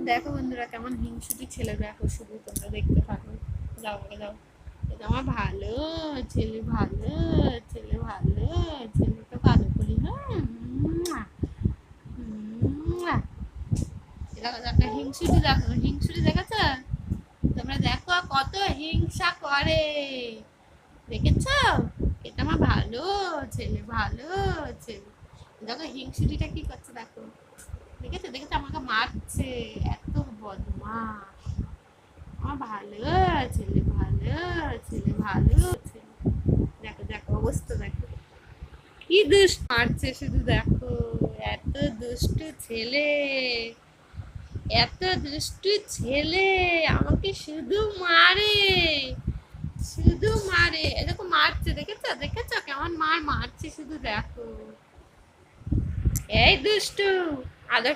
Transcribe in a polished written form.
দেখো বন্ধুরা কেমন হিংসুটি ছেলে, দেখো শুধু তোমরা দেখতে থাকো। যাও যাও, এটা আমার ভালো ছেলে, ভালো ছেলে, ভালো ছেলে তো কাজু করি। হ্যাঁ, দেখো দেখো হিংসুটি, দেখো হিংসুটি দেখেছো তোমরা? দেখো কত হিংসা করে, দেখেছ? এটা আমার ভালো ছেলে, ভালো ছেলে। দেখো হিংসুটিটা কি করছে, দেখো দেখেছো দেখেছো, আমাকে মারছে, এত বদমাস। আমার ভালো ছেলে, ভালো ছেলে, ভালো ছেলে। দেখো দেখো অবস্থা দেখো, কি দুষ্ট মারছে শুধু, দেখো এত দুষ্টু ছেলে, এত দুষ্টু ছেলে আমাকে শুধু মারে, শুধু মারে। এরকম মারছে, দেখেছো দেখেছো কেমন মারছে শুধু, দেখো এই দুষ্টু আদর